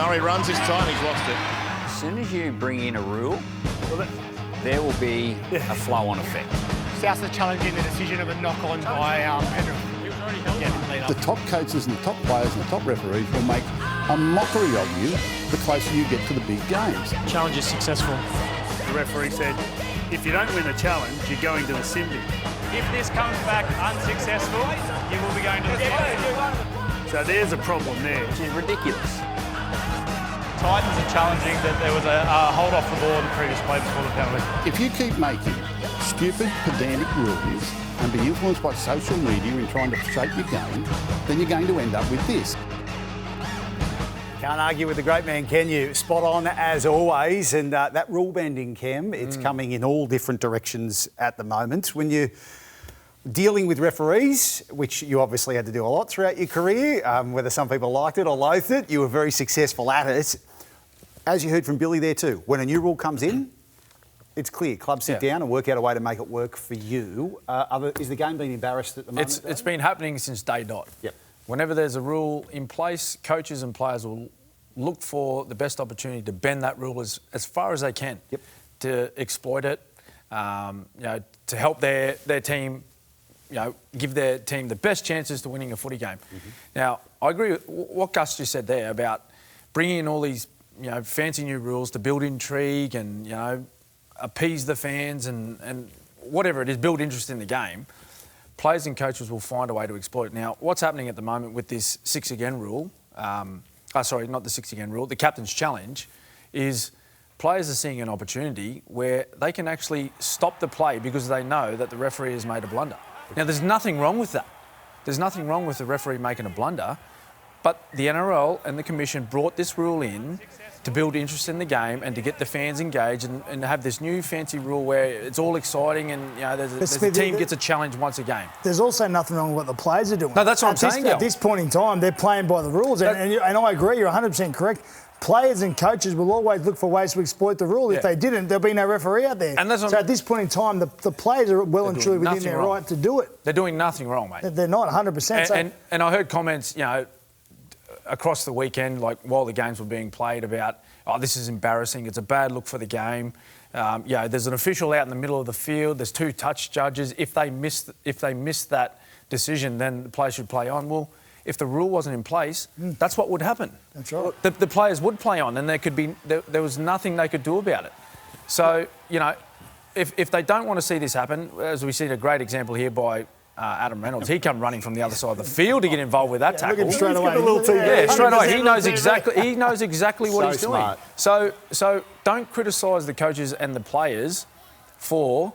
Murray runs his time, he's lost it. As soon as you bring in a rule, there will be a flow-on effect. Souths are challenging the decision of a knock-on by Penrith. The top coaches and the top players and the top referees will make a mockery of you the closer you get to the big games. Challenge is successful. The referee said, if you don't win the challenge, you're going to the sin bin. If this comes back unsuccessful, you will be going to the sin bin. So there's a problem there. Which is ridiculous. Titans are challenging that there was a hold off the ball in the previous play before the penalty. If you keep making stupid, pedantic rules and be influenced by social media in trying to shape your game, then you're going to end up with this. Can't argue with the great man, can you? Spot on as always. And that rule bending, Cam, it's coming in all different directions at the moment. When you're dealing with referees, which you obviously had to do a lot throughout your career, whether some people liked it or loathed it, you were very successful at it. As you heard from Billy there too, when a new rule comes in, it's clear. Clubs sit down and work out a way to make it work for you. Is the game being embarrassed at the moment? It's been happening since day dot. Yep. Whenever there's a rule in place, coaches and players will look for the best opportunity to bend that rule as far as they can, to exploit it, to help their team, give their team the best chances to winning a footy game. Now, I agree with what Gus just said there about bringing in all these, fancy new rules to build intrigue and, appease the fans and whatever it is, build interest in the game. Players and coaches will find a way to exploit it. Now, what's happening at the moment with this 6 again rule, not the 6 again rule, the captain's challenge, is players are seeing an opportunity where they can actually stop the play because they know that the referee has made a blunder. Now, there's nothing wrong with that. There's nothing wrong with the referee making a blunder, but the NRL and the Commission brought this rule in to build interest in the game and to get the fans engaged and have this new fancy rule where it's all exciting and the team gets a challenge once a game. There's also nothing wrong with what the players are doing. No, that's what I'm saying. At this point in time, they're playing by the rules. And I agree, you're 100% correct. Players and coaches will always look for ways to exploit the rule. If they didn't, there'll be no referee out there. And so at this point in time, the players are well and truly within their right to do it. They're doing nothing wrong, mate. They're not 100%. And I heard comments, across the weekend, like while the games were being played, about, this is embarrassing, it's a bad look for the game. There's an official out in the middle of the field, there's 2 touch judges. If they miss that decision, then the players should play on. Well, if the rule wasn't in place, that's what would happen. That's right. The players would play on, and there was nothing they could do about it. So, if they don't want to see this happen, as we see a great example here by Adam Reynolds, he come running from the other side of the field to get involved with that tackle. Look at him straight away. Straight away. He knows exactly what he's doing. So don't criticise the coaches and the players for.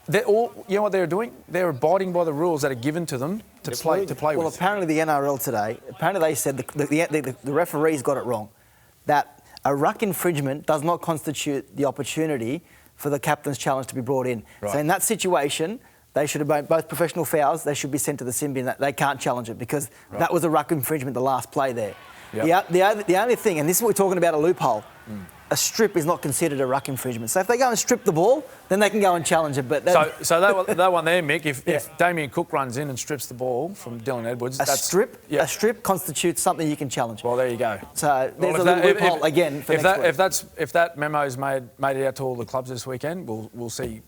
They're all, what they're doing? They're abiding by the rules that are given to them to play with. Well, apparently the NRL today, they said the referees got it wrong, that a ruck infringement does not constitute the opportunity for the captain's challenge to be brought in. Right. So in that situation, they should have made both professional fouls. They should be sent to the sin bin. They can't challenge it because that was a ruck infringement, the last play there. Yep. The only thing, and this is what we're talking about, a loophole. A strip is not considered a ruck infringement. So if they go and strip the ball, then they can go and challenge it. But so that one there, Mick, if Damien Cook runs in and strips the ball from Dylan Edwards, a strip constitutes something you can challenge. Well, there you go. So there's a little loophole again for next week. If that memo's made it out to all the clubs this weekend, we'll see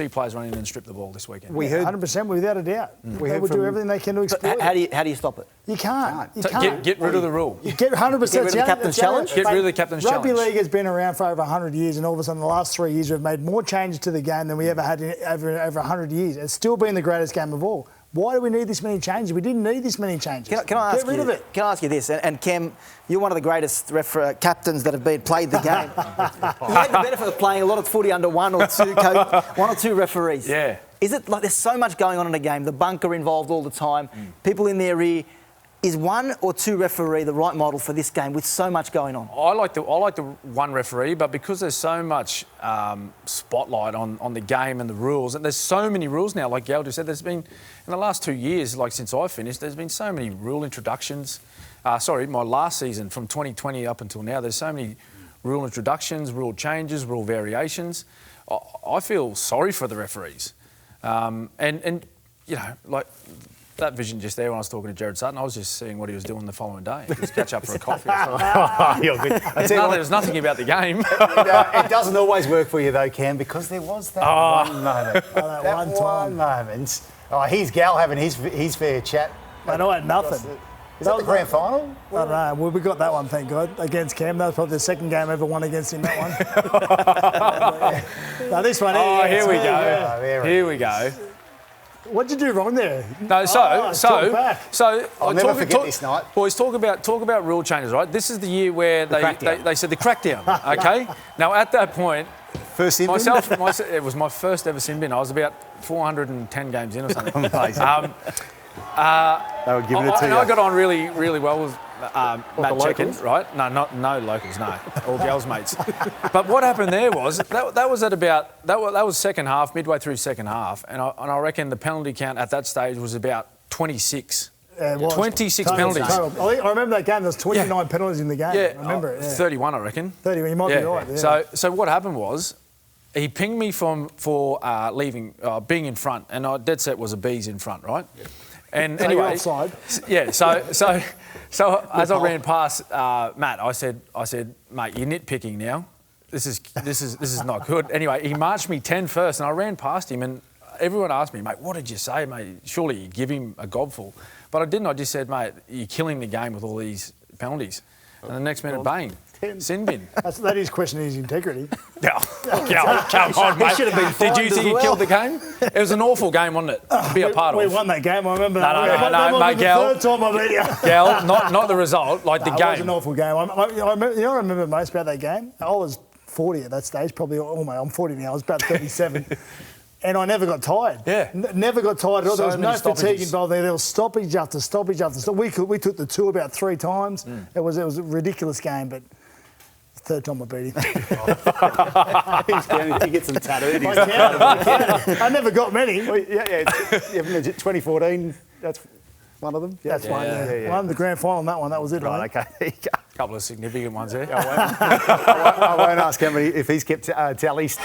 players running in and strip the ball this weekend. We heard 100% without a doubt. They will do everything they can to exploit it. How do you stop it? You can't. You can't. Get rid of the rule. You get 100%. Get rid of the captain's challenge? Get rid of the captain's challenge. Rugby league has been around for over 100 years, and all of a sudden, the last 3 years, we've made more changes to the game than we ever had in over 100 years. It's still been the greatest game of all. Why do we need this many changes? We didn't need this many changes. Can I ask Get rid of it. Can I ask you this? And Cam, you're one of the greatest captains that have played the game. You had the benefit of playing a lot of footy under one or two referees. Yeah. Is it like there's so much going on in a game? The bunker involved all the time. People in their ear. Is 1 or 2 referee the right model for this game with so much going on? I like the 1 referee, but because there's so much spotlight on the game and the rules, and there's so many rules now, like Gal just said, there's been, in the last 2 years, like since I finished, there's been so many rule introductions. My last season, from 2020 up until now, there's so many rule introductions, rule changes, rule variations. I feel sorry for the referees. that vision just there when I was talking to Jared Sutton, I was just seeing what he was doing the following day. Just catch up for a coffee. You're good. There's nothing about the game. It doesn't always work for you though, Cam, because there was that one moment. that one moment. Oh, here's Gal having his fair chat. And I had nothing. Is that the grand final? I don't know. Well, we got that one, thank God, against Cam. That was probably the second game I ever won against him, that one. No, this one here. Oh, here we go. Here we go. What did you do wrong there? No, I'll never forget this night. Boys, talk about rule changes, right? This is the year where they said the crackdown, okay? Now, at that point, first sin bin? It was my first ever sin bin. I was about 410 games in or something. Amazing. They were giving it to you. I got on really, really well with Matt Checken, right? No locals, no, all girls mates. But what happened there was that was at about that was second half, midway through second half, and I reckon the penalty count at that stage was about 26. Yeah, 26 penalties. Total. I remember that game. There was 29 penalties in the game. Yeah, I remember it. Yeah. 31, I reckon. 31. You might be right. Yeah. So what happened was, he pinged me for being in front, and I dead set was a B's in front, right? Yeah. And so anyway, offside. Yeah. So as I ran past Matt, I said, mate, you're nitpicking now. This is not good. Anyway, he marched me 10 first, and I ran past him, and everyone asked me, mate, what did you say, mate? Surely you give him a gobful. But I didn't. I just said, mate, you're killing the game with all these penalties. And the next minute, bang, sin bin. That is questioning his integrity. Come on, mate. Should have been fined. Did you think he killed the game? It was an awful game, wasn't it? To be a part of. We won that game. I remember. No, mate, Gal. The third time I beat you. Gal, not the result, like the game. It was an awful game. I remember most about that game. I was 40 at that stage, probably. Oh mate, I'm 40 now. I was about 37. And I never got tired. Yeah. Never got tired at all. So there was no stoppages. fatigue involved there. There was stoppage after stoppage after stoppage. We took the two about 3 times. It was a ridiculous game, but third time I beat him. He gets some tattoos. I never got many. Well, yeah. 2014, that's one of them. Yeah, that's one. Yeah. Won the grand final on that one. That was it, right? Okay. There you go. A couple of significant ones there. I won't ask how many, if he's kept tallies.